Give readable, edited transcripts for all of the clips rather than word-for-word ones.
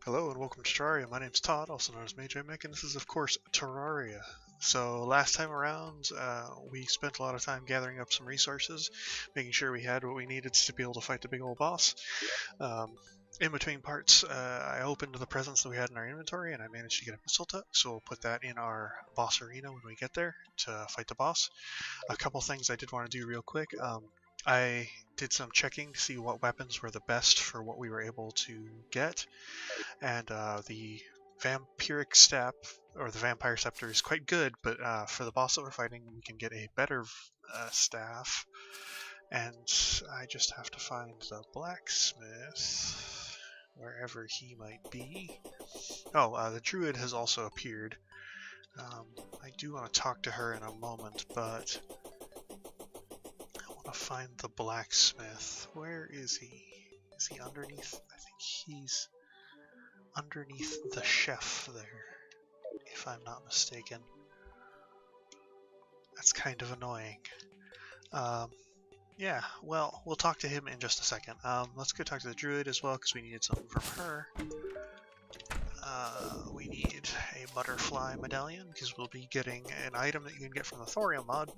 Hello and welcome to Terraria. My name's Todd, also known as Mage, and this is of course Terraria. So last time around, we spent a lot of time gathering up some resources, making sure we had what we needed to be able to fight the big old boss. Um, in between parts, I opened the presents that we had in our inventory, and I managed to get a mistletoe, so we'll put that in our boss arena when we get there to fight the boss. A couple things I did want to do real quick. I did some checking to see what weapons were the best for what we were able to get, and the vampiric staff or the vampire scepter is quite good, but for the boss that we're fighting we can get a better staff, and I just have to find the blacksmith wherever he might be. Oh, the druid has also appeared. I do want to talk to her in a moment, but I want to find the blacksmith. Where is he? Is he underneath? I think he's underneath the chef there, if I'm not mistaken. That's kind of annoying. Yeah, well, we'll talk to him in just a second. Let's go talk to the druid as well, because we needed something from her. We need a butterfly medallion, because we'll be getting an item that you can get from the Thorium mod,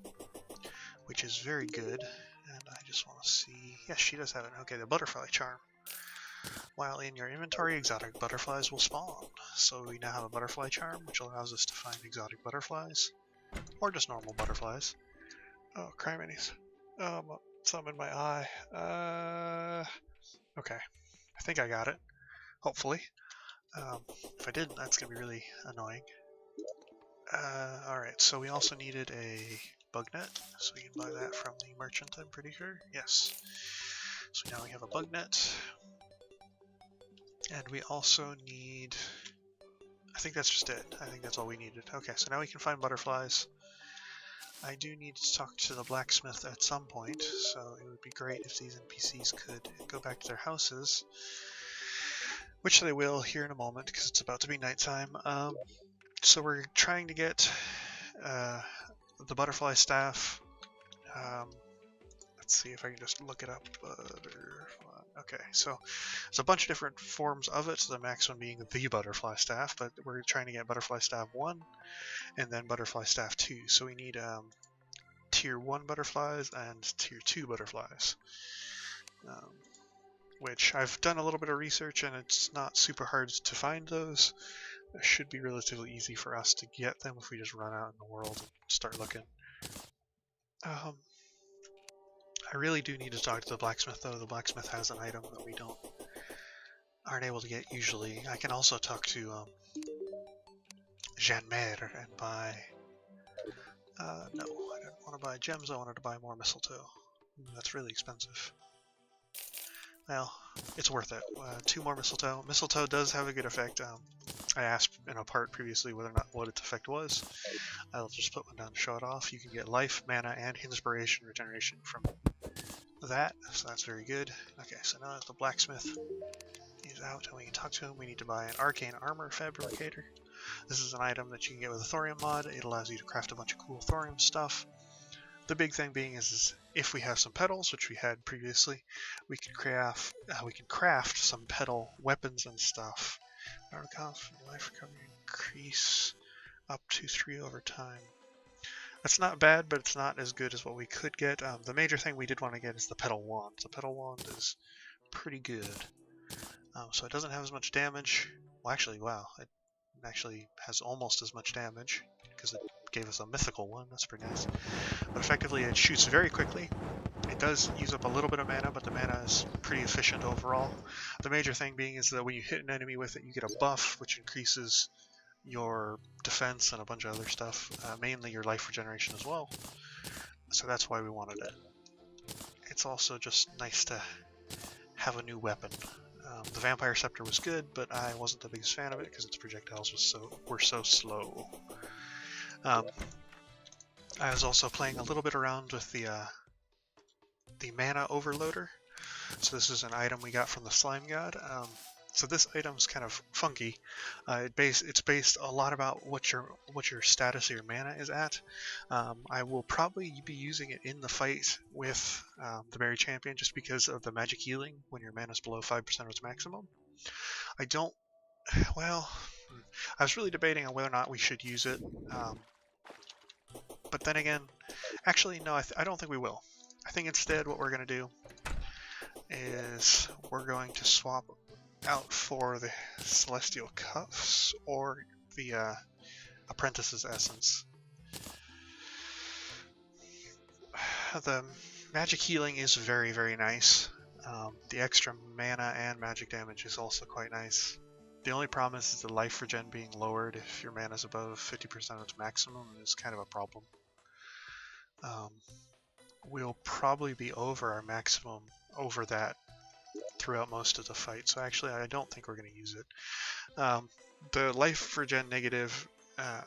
which is very good. And I just want to see... Yes, she does have it. Okay, the butterfly charm. While in your inventory, exotic butterflies will spawn. So we now have a butterfly charm, which allows us to find exotic butterflies. Or just normal butterflies. Oh, criminies. Something in my eye. Okay. I think I got it. Hopefully. If I didn't, that's going to be really annoying. Alright, so we also needed a bug net. So we can buy that from the merchant, I'm pretty sure. Yes. So now we have a bug net. And we also need... I think that's just it. I think that's all we needed. Okay, so now we can find butterflies. I do need to talk to the blacksmith at some point, so it would be great if these NPCs could go back to their houses. Which they will here in a moment, because it's about to be nighttime. So we're trying to get the butterfly staff. Let's see if I can just look it up. Okay, so there's a bunch of different forms of it, the max one being the butterfly staff, but we're trying to get butterfly staff 1 and then butterfly staff 2. So we need tier 1 butterflies and tier 2 butterflies. Which I've done a little bit of research, and it's not super hard to find those. It should be relatively easy for us to get them if we just run out in the world and start looking. I really do need to talk to the blacksmith, though. The blacksmith has an item that we aren't able to get usually. I can also talk to Jeanne-Mère and buy... no, I didn't want to buy gems, I wanted to buy more mistletoe. That's really expensive. Well, it's worth it. 2 more mistletoe. Mistletoe does have a good effect. I asked in a part previously whether or not what its effect was. I'll just put one down to show it off. You can get life, mana, and inspiration regeneration from that, so that's very good. Okay, so now that the blacksmith is out and we can talk to him, we need to buy an arcane armor fabricator. This is an item that you can get with a thorium mod. It allows you to craft a bunch of cool thorium stuff. The big thing being is if we have some petals, which we had previously, we can craft some petal weapons and stuff. Life recovery increase up to 3 over time. That's not bad, but it's not as good as what we could get. The major thing we did want to get is the petal wand. The petal wand is pretty good. So it doesn't have as much damage. Well, actually, wow, it actually has almost as much damage because it gave us a mythical one. That's pretty nice. But effectively, it shoots very quickly. It does use up a little bit of mana, but the mana is pretty efficient overall. The major thing being is that when you hit an enemy with it, you get a buff, which increases your defense and a bunch of other stuff, mainly your life regeneration as well. So that's why we wanted it. It's also just nice to have a new weapon. The vampire scepter was good, but I wasn't the biggest fan of it because its projectiles were so slow. I was also playing a little bit around with the mana overloader. So this is an item we got from the slime god. So this item's kind of funky. It's based a lot about what your status of your mana is at. I will probably be using it in the fight with the Berry Champion just because of the magic healing when your mana is below 5% of its maximum. I don't Well, I was really debating on whether or not we should use it. But then again, actually, no, I don't think we will. I think instead what we're going to do is we're going to swap out for the Celestial Cuffs or the Apprentice's Essence. The magic healing is very, very nice. The extra mana and magic damage is also quite nice. The only problem is the life regen being lowered if your mana is above 50% of its maximum is kind of a problem. We'll probably be over our maximum over that throughout most of the fight, so actually I don't think we're going to use it. The life regen negative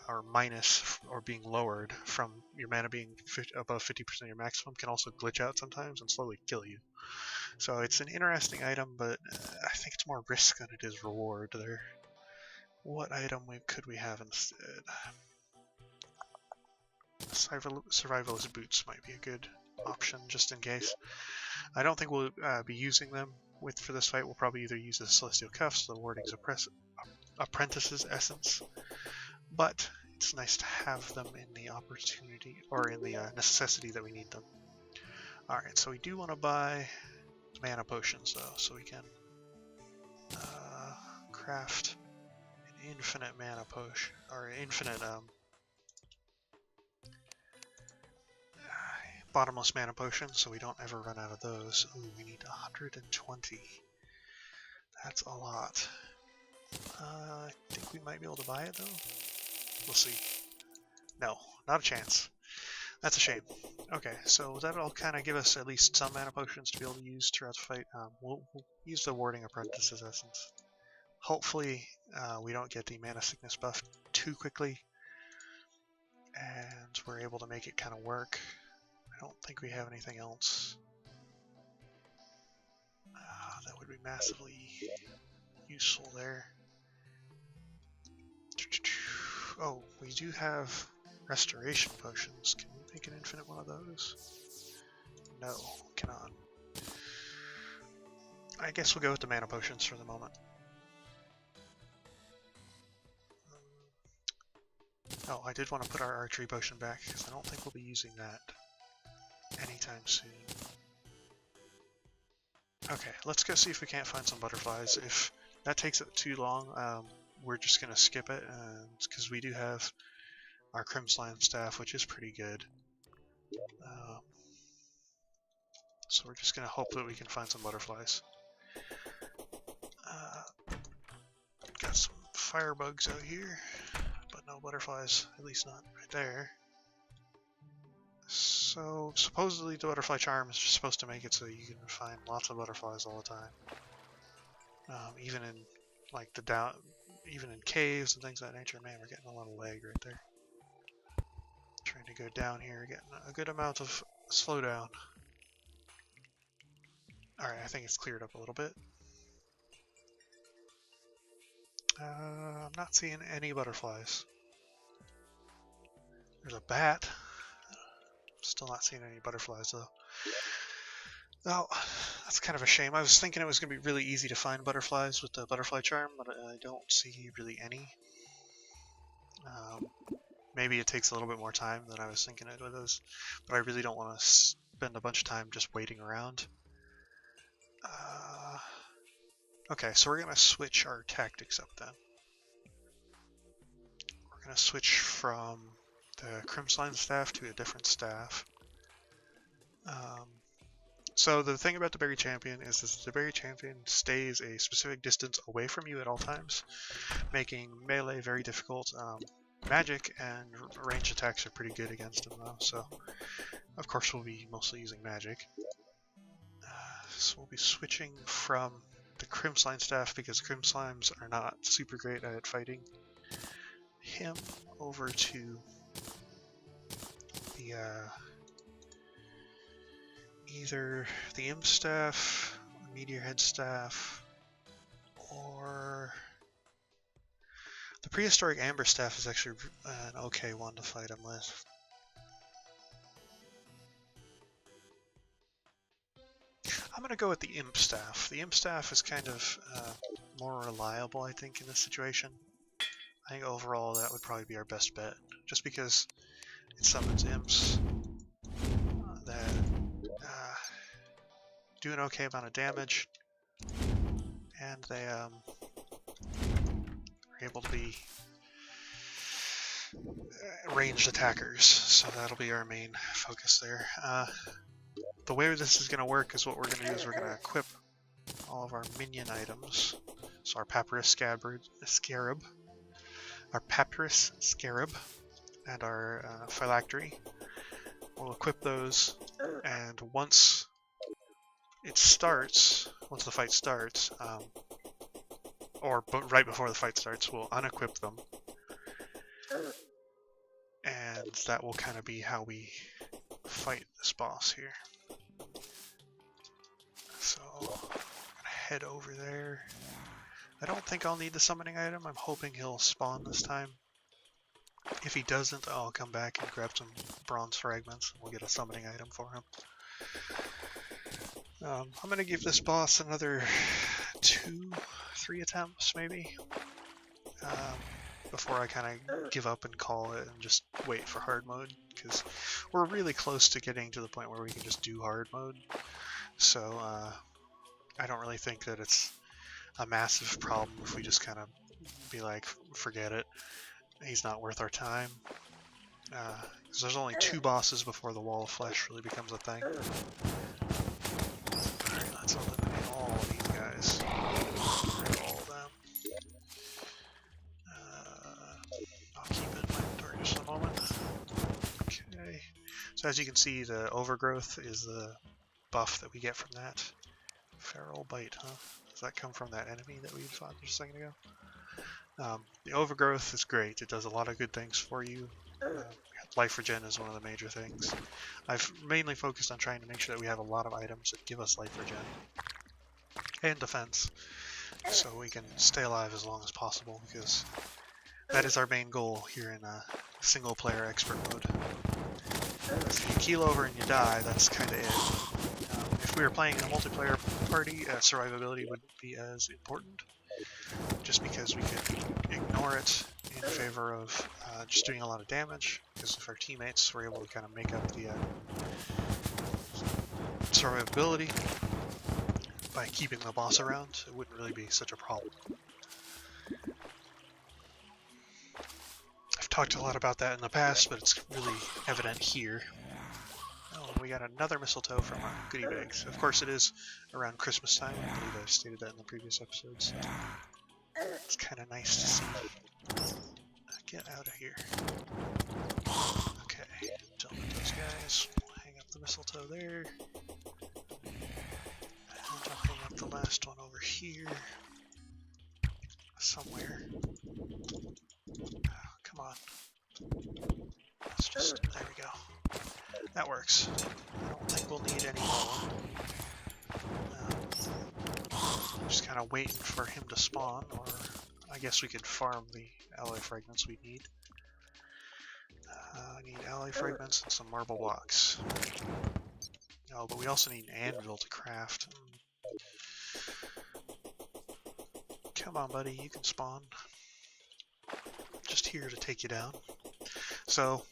or minus or being lowered from your mana being above 50% of your maximum can also glitch out sometimes and slowly kill you. So it's an interesting item, but I think it's more risk than it is reward there. What item could we have instead? Survivalist boots might be a good option just in case. I don't think we'll be using them for this fight. We'll probably either use the Celestial Cuffs, the Warding's Apprentice's Essence, but it's nice to have them in the opportunity or in the necessity that we need them. Alright, so we do want to buy mana potions though, so we can craft an infinite mana potion, or infinite bottomless mana potion, so we don't ever run out of those. Ooh, we need 120. That's a lot. I think we might be able to buy it though. We'll see. No, not a chance. That's a shame. Okay, so that'll kind of give us at least some mana potions to be able to use throughout the fight. We'll use the Warding Apprentice's Essence. Hopefully, we don't get the mana sickness buff too quickly, and we're able to make it kind of work. I don't think we have anything else. That would be massively useful there. Oh, we do have restoration potions. Can we make an infinite one of those? No, cannot. I guess we'll go with the mana potions for the moment. Oh, I did want to put our archery potion back because I don't think we'll be using that anytime soon. Okay, let's go see if we can't find some butterflies. If that takes it too long, we're just going to skip it, because we do have our Crimslime Staff, which is pretty good. So we're just going to hope that we can find some butterflies. Got some firebugs out here, but no butterflies, at least not right there. So supposedly the butterfly charm is supposed to make it so you can find lots of butterflies all the time. Even in like even in caves and things of that nature. Man, we're getting a lot of lag right there. Trying to go down here, getting a good amount of slowdown. Alright, I think it's cleared up a little bit. I'm not seeing any butterflies. There's a bat. Still not seeing any butterflies though. Oh, that's kind of a shame. I was thinking it was going to be really easy to find butterflies with the butterfly charm, but I don't see really any. Maybe it takes a little bit more time than I was thinking it was, but I really don't want to spend a bunch of time just waiting around. Okay, so we're going to switch our tactics up then. We're going to switch from the Crimslime Staff to a different staff. So the thing about the Berry Champion is the Berry Champion stays a specific distance away from you at all times, making melee very difficult. Magic and ranged attacks are pretty good against him though, so of course we'll be mostly using magic. So we'll be switching from the Crimslime Staff because Crimslimes are not super great at fighting him over to the either the Imp Staff, Meteorhead Staff, or the Prehistoric Amber Staff is actually an okay one to fight him with. I'm going to go with the Imp Staff. The Imp Staff is kind of more reliable, I think, in this situation. I think overall that would probably be our best bet, just because it summons imps that do an okay amount of damage, and they are able to be ranged attackers, so that'll be our main focus there. The way this is going to work is what we're going to do is we're going to equip all of our minion items. So our Papyrus Scarab, and our Phylactery. We'll equip those, and once the fight starts, right before the fight starts, we'll unequip them. And that will kind of be how we fight this boss here. So, I'm gonna head over there. I don't think I'll need the summoning item. I'm hoping he'll spawn this time. If he doesn't, I'll come back and grab some bronze fragments and we'll get a summoning item for him. I'm gonna give this boss another 2-3 attempts, maybe. Before I kind of give up and call it and just wait for hard mode, because we're really close to getting to the point where we can just do hard mode. So I don't really think that it's a massive problem if we just kind of be like, forget it, he's not worth our time. Because there's only 2 bosses before the Wall of Flesh really becomes a thing. Alright, let's eliminate all of these guys. All of them. I'll keep it in my inventory just a moment. Okay. So as you can see, the overgrowth is the buff that we get from that. Feral Bite, huh? Does that come from that enemy that we fought just a second ago? The overgrowth is great. It does a lot of good things for you. Life regen is one of the major things. I've mainly focused on trying to make sure that we have a lot of items that give us life regen and defense, so we can stay alive as long as possible, because that is our main goal here in single player expert mode. If you keel over and you die, that's kind of it. If we were playing in a multiplayer party, survivability wouldn't be as important, just because we could ignore it in favor of just doing a lot of damage, because if our teammates were able to kind of make up the survivability by keeping the boss around, it wouldn't really be such a problem. I've talked a lot about that in the past, but it's really evident here. Oh, we got another mistletoe from our goodie bags. Of course, it is around Christmas time. I believe I stated that in the previous episodes. It's kind of nice to see. Get out of here. Okay, jump at those guys. Hang up the mistletoe there. And I'll hang up the last one over here. Somewhere. Oh, come on. Let's just, there we go. That works. I don't think we'll need any more. Just kind of waiting for him to spawn, or I guess we could farm the alloy fragments we need. I need alloy fragments and some marble blocks. Oh, but we also need an anvil to craft. Come on, buddy, you can spawn. Just here to take you down. So,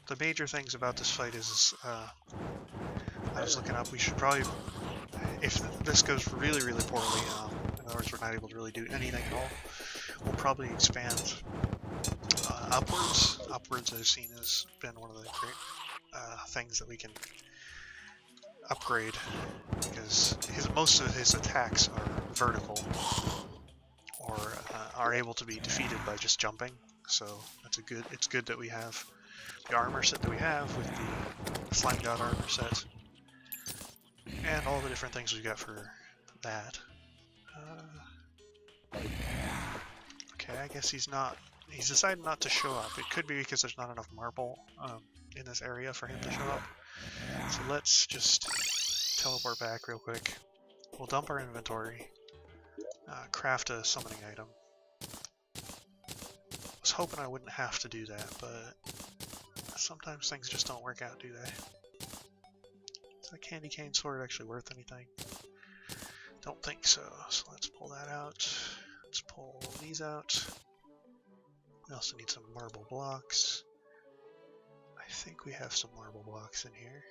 the major things about this fight is, I was looking up, we should probably, if this goes really, really poorly, in other words, we're not able to really do anything at all, we'll probably expand upwards. Upwards, I've seen, has been one of the great things that we can upgrade, because most of his attacks are vertical, or are able to be defeated by just jumping. So it's good that we have the armor set that we have with the Slime God armor set, and all the different things we've got for that. Okay, I guess he's decided not to show up. It could be because there's not enough marble in this area for him to show up. So let's just teleport back real quick. We'll dump our inventory, craft a summoning item. I was hoping I wouldn't have to do that, but sometimes things just don't work out, do they? Is that candy cane sword actually worth anything? Don't think so, so let's pull that out. Let's pull these out. We also need some marble blocks. I think we have some marble blocks in here.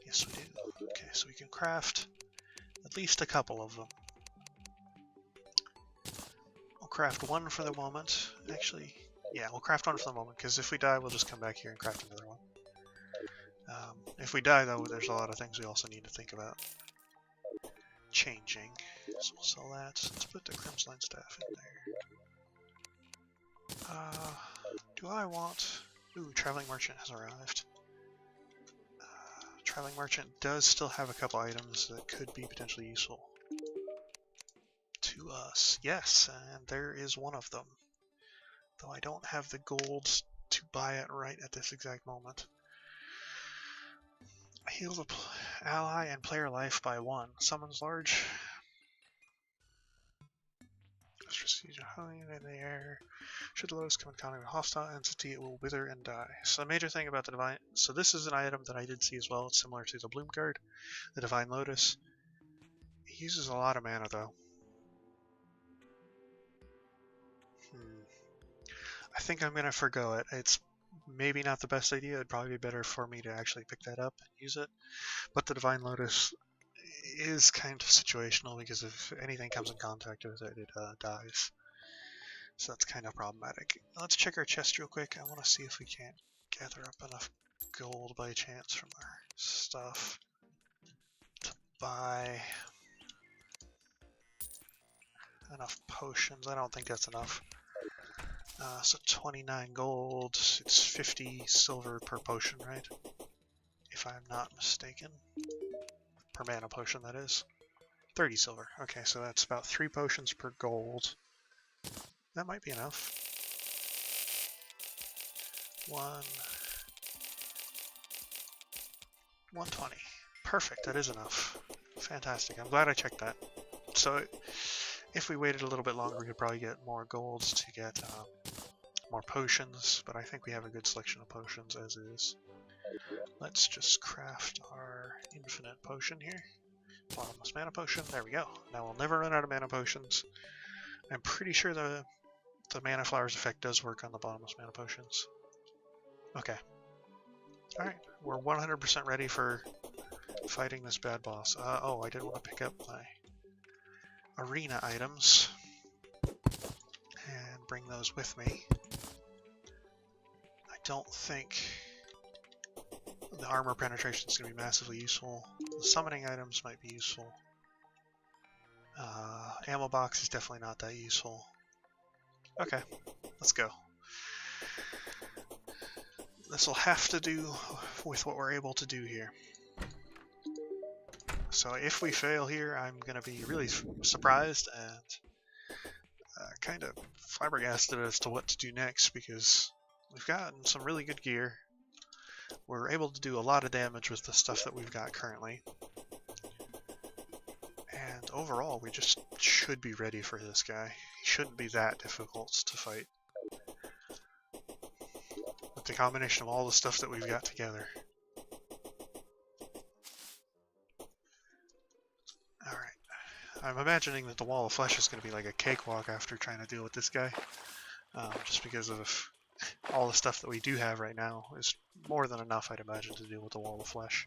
Yes, we do. Okay, so we can craft at least a couple of them. We'll craft one for the moment. Actually, yeah, we'll craft one for the moment, because if we die, we'll just come back here and craft another one. If we die, though, there's a lot of things we also need to think about changing. So we'll sell that. Let's put the Crimson Staff in there. Do I want... Ooh, Traveling Merchant has arrived. Traveling Merchant does still have a couple items that could be potentially useful to us. Yes, and there is one of them. Though I don't have the gold to buy it right at this exact moment. Heals a ally and player life by 1. Summons large. In the air. Should the lotus come in contact with a hostile entity, it will wither and die. So the major thing about the divine... So this is an item that I did see as well. It's similar to the Bloom Guard, the Divine Lotus. He uses a lot of mana, though. I think I'm going to forgo it. It's maybe not the best idea. It'd probably be better for me to actually pick that up and use it. But the Divine Lotus is kind of situational, because if anything comes in contact with it, it dies. So that's kind of problematic. Let's check our chest real quick. I want to see if we can't gather up enough gold by chance from our stuff to buy enough potions. I don't think that's enough. So 29 gold, it's 50 silver per potion, right? If I'm not mistaken. Per mana potion, that is. 30 silver. Okay, so that's about 3 potions per gold. That might be enough. 120. Perfect, that is enough. Fantastic, I'm glad I checked that. So, if we waited a little bit longer, we could probably get more golds to get more potions, but I think we have a good selection of potions as is. Let's just craft our infinite potion here. Bottomless mana potion, there we go. Now we'll never run out of mana potions. I'm pretty sure the mana flowers effect does work on the bottomless mana potions. Okay. Alright, we're 100% ready for fighting this bad boss. Oh, I did want to pick up my arena items and bring those with me. I don't think the armor penetration is going to be massively useful. The summoning items might be useful. Ammo box is definitely not that useful. Okay, let's go. This will have to do with what we're able to do here. So if we fail here, I'm going to be really surprised and kind of flabbergasted as to what to do next, because we've gotten some really good gear. We're able to do a lot of damage with the stuff that we've got currently. And overall, we just should be ready for this guy. He shouldn't be that difficult to fight. With the combination of all the stuff that we've got together. Alright. I'm imagining that the Wall of Flesh is going to be like a cakewalk after trying to deal with this guy. Just because of all the stuff that we do have right now is more than enough, I'd imagine, to deal with the Wall of Flesh.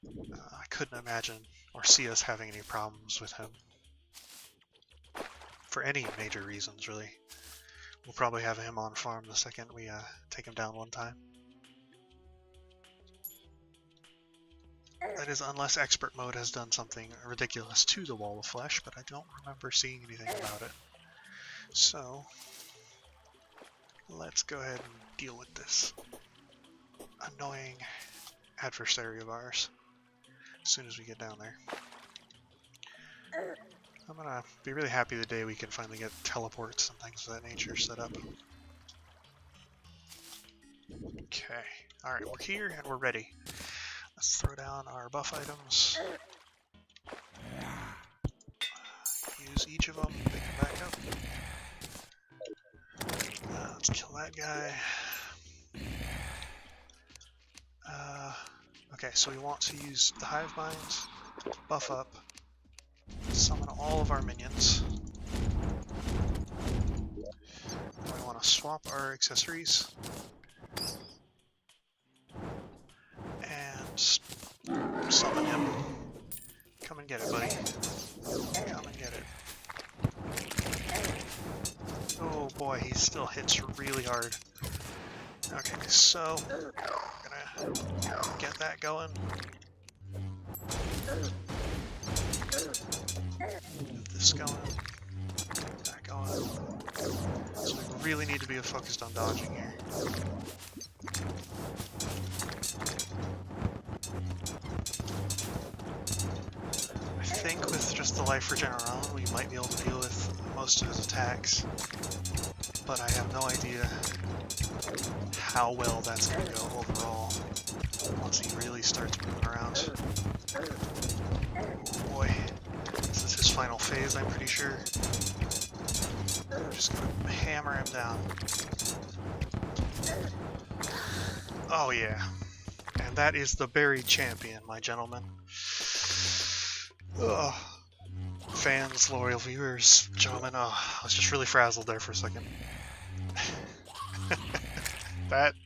I couldn't imagine or see us having any problems with him. For any major reasons, really. We'll probably have him on farm the second we take him down one time. That is, unless Expert Mode has done something ridiculous to the Wall of Flesh, but I don't remember seeing anything about it. So, let's go ahead and deal with this annoying adversary of ours as soon as we get down there. I'm gonna be really happy the day we can finally get teleports and things of that nature set up. Okay, alright, we're here and we're ready. Let's throw down our buff items. Use each of them, pick them back up. Let's kill that guy. Okay, so we want to use the Hive Mind, buff up, summon all of our minions. We want to swap our accessories. And summon him. Come and get it, buddy. Come and get it. Oh boy, he still hits really hard. Okay, so we're gonna get that going. Get this going. Get that going. So we really need to be focused on dodging here. I think with just the life regen around, we might be able to deal with most of his attacks, but I have no idea how well that's going to go overall once he really starts moving around. Oh boy, this is his final phase, I'm pretty sure. We're just going to hammer him down. Oh yeah, and that is the buried champion, my gentlemen. Ugh. Fans, loyal viewers, gentlemen, oh, I was just really frazzled there for a second.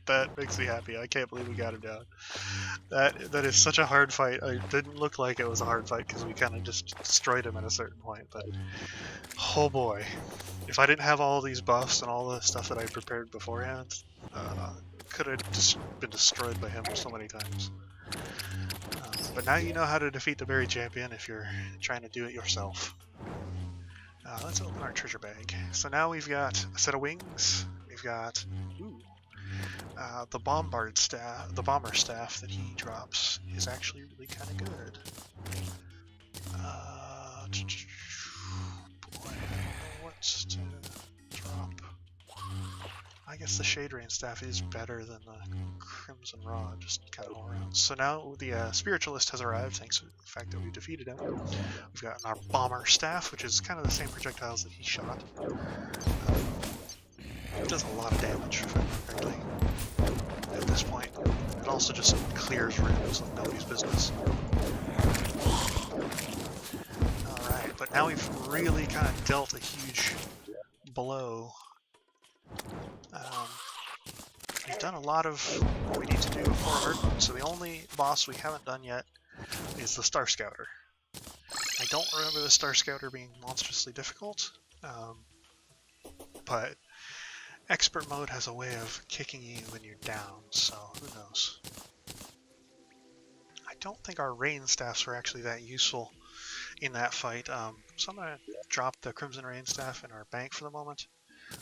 That makes me happy. I can't believe we got him down. That is such a hard fight. It didn't look like it was a hard fight because we kind of just destroyed him at a certain point, but oh boy. If I didn't have all these buffs and all the stuff that I prepared beforehand, could have just been destroyed by him so many times. But now you know how to defeat the buried champion if you're trying to do it yourself. Let's open our treasure bag. So now we've got a set of wings. We've got the bomber staff that he drops is actually really kind of good. Boy, I don't know what's to drop. I guess the Shade Rain staff is better than the Crimson Rod, just kind of all around. So now the Spiritualist has arrived, thanks to the fact that we defeated him. We've got our Bomber Staff, which is kind of the same projectiles that he shot. It does a lot of damage, if I remember correctly, at this point. It also just clears rooms like nobody's business. Alright, but now we've really kind of dealt a huge blow. We've done a lot of what we need to do before Hard, so the only boss we haven't done yet is the Star Scouter. I don't remember the Star Scouter being monstrously difficult, but Expert Mode has a way of kicking you when you're down, so who knows. I don't think our Rain Staffs were actually that useful in that fight, so I'm going to drop the Crimson Rain Staff in our bank for the moment.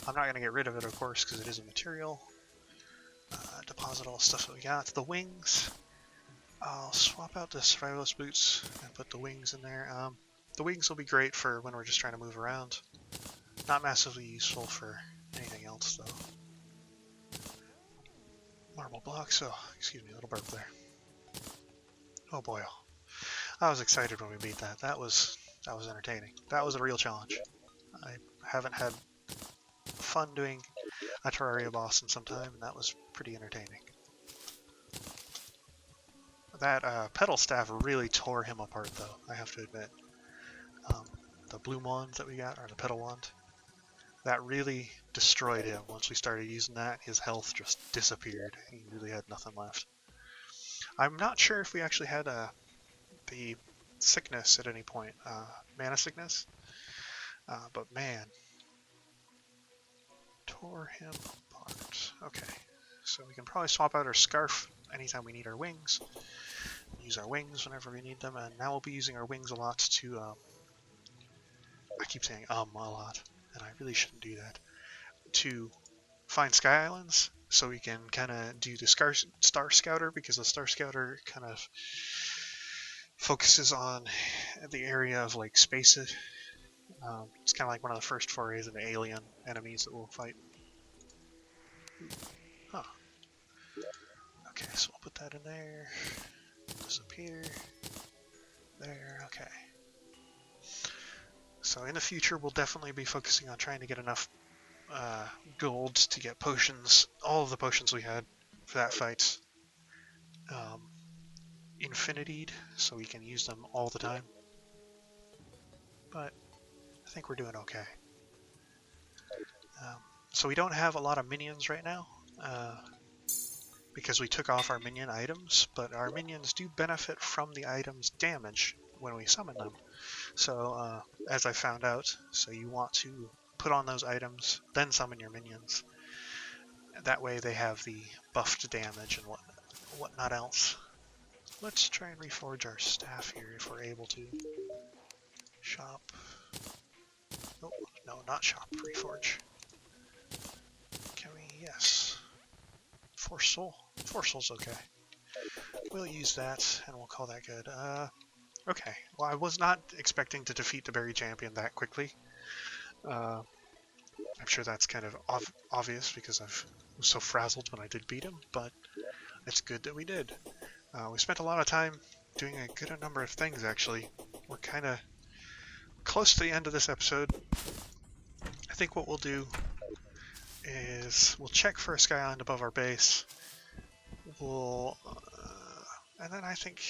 I'm not going to get rid of it, of course, because it is a material. Deposit all the stuff that we got. The wings. I'll swap out the Survivalist Boots and put the wings in there. The wings will be great for when we're just trying to move around. Not massively useful for anything else, though. Marble blocks. Oh, excuse me, a little burp there. Oh boy, I was excited when we beat that. That was entertaining. That was a real challenge. I haven't had fun doing a Terraria boss in some time, and that was pretty entertaining. That pedal staff really tore him apart, though, I have to admit. The blue wand that we got, or the pedal wand, that really destroyed him. Once we started using that, his health just disappeared. He really had nothing left. I'm not sure if we actually had the sickness at any point, mana sickness, but man, tore him apart. Okay, so we can probably swap out our scarf anytime we need our wings. Use our wings whenever we need them, and now we'll be using our wings a lot to, I keep saying a lot, and I really shouldn't do that, to find Sky Islands, so we can kind of do the Star Scouter, because the Star Scouter kind of focuses on the area of like space. It's kind of like one of the first forays into alien enemies that we'll fight. Huh. Okay, so we'll put that in there. Disappear. There, okay. So in the future, we'll definitely be focusing on trying to get enough gold to get potions, all of the potions we had for that fight, infinitied, so we can use them all the time. But think we're doing okay. So we don't have a lot of minions right now, because we took off our minion items, but our minions do benefit from the items' damage when we summon them. So, as I found out, so you want to put on those items, then summon your minions. That way they have the buffed damage and whatnot else. Let's try and reforge our staff here if we're able to. Shop. Oh, no, not shop, reforge. Can we? Yes. 4 soul. 4 soul's okay. We'll use that, and we'll call that good. Okay. Well, I was not expecting to defeat the Berry Champion that quickly. I'm sure that's kind of obvious because I was so frazzled when I did beat him, but it's good that we did. We spent a lot of time doing a good number of things, actually. We're kind of close to the end of this episode. I think what we'll do is we'll check for a sky island above our base. We'll, and then I think,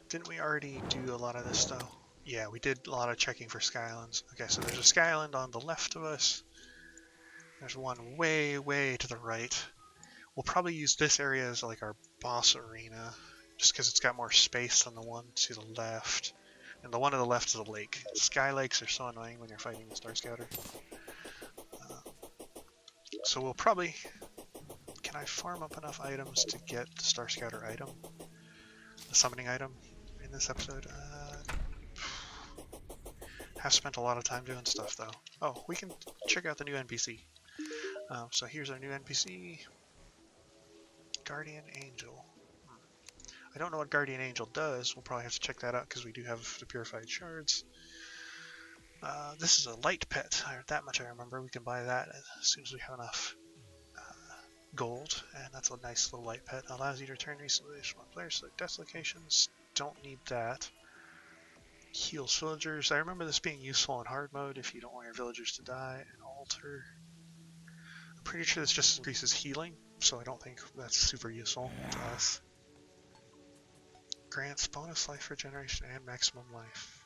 didn't we already do a lot of this though? Yeah, we did a lot of checking for sky islands. Okay, so there's a sky island on the left of us. There's one way, way to the right. We'll probably use this area as like our boss arena, just because it's got more space than the one to the left. And the one to the left is a lake. Sky lakes are so annoying when you're fighting the Star Scouter. So we'll probably... Can I farm up enough items to get the Star Scouter item? The summoning item in this episode? Have spent a lot of time doing stuff though. Oh, we can check out the new NPC. So here's our new NPC. Guardian Angel. I don't know what Guardian Angel does. We'll probably have to check that out because we do have the Purified Shards. This is a light pet. That much I remember. We can buy that as soon as we have enough gold, and that's a nice little light pet. Allows you to return resources from players, select death locations. Don't need that. Heals villagers. I remember this being useful in hard mode if you don't want your villagers to die. And alter. I'm pretty sure this just increases healing, so I don't think that's super useful to us. Grants bonus life regeneration and maximum life.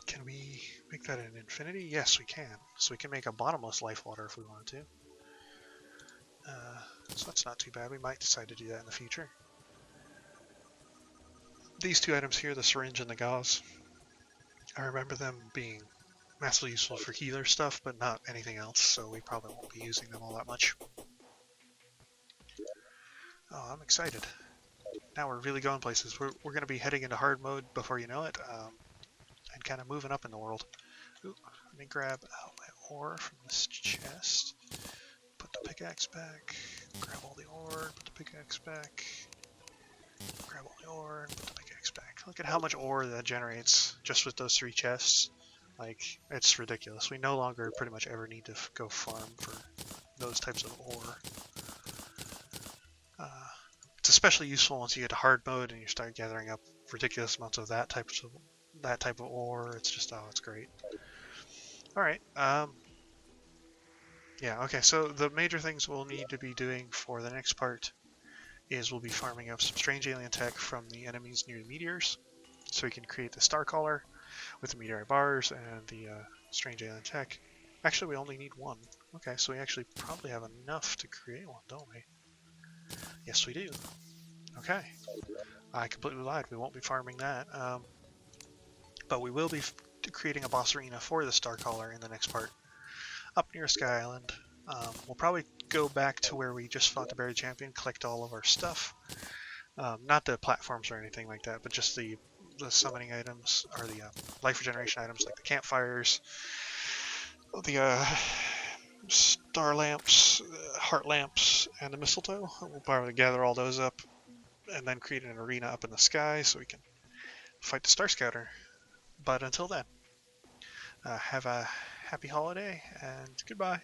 Can we make that an infinity? Yes, we can. So we can make a bottomless life water if we wanted to. So that's not too bad. We might decide to do that in the future. These two items here, the syringe and the gauze, I remember them being massively useful for healer stuff, but not anything else, so we probably won't be using them all that much. Oh, I'm excited. Now we're really going places. We're going to be heading into hard mode before you know it, and kind of moving up in the world. Ooh, let me grab out my ore from this chest. Put the pickaxe back. Grab all the ore. Put the pickaxe back. Grab all the ore and put the pickaxe back. Look at how much ore that generates just with those 3 chests. Like, it's ridiculous. We no longer pretty much ever need to go farm for those types of ore. It's especially useful once you get to hard mode and you start gathering up ridiculous amounts of that type of ore. It's just, oh, it's great. Alright, yeah, okay, so the major things we'll need to be doing for the next part is we'll be farming up some strange alien tech from the enemies near the meteors, so we can create the star collar with the meteorite bars and the strange alien tech. Actually, we only need 1. Okay, so we actually probably have enough to create one, don't we? Yes, we do. Okay. I completely lied. We won't be farming that. But we will be creating a boss arena for the Star Collar in the next part. Up near Sky Island. We'll probably go back to where we just fought the Berry Champion, collect all of our stuff. Not the platforms or anything like that, but just the summoning items, or the life regeneration items like the campfires, the star lamps, heart lamps, and the mistletoe. We'll probably gather all those up and then create an arena up in the sky so we can fight the Star Scouter. But until then, have a happy holiday and goodbye.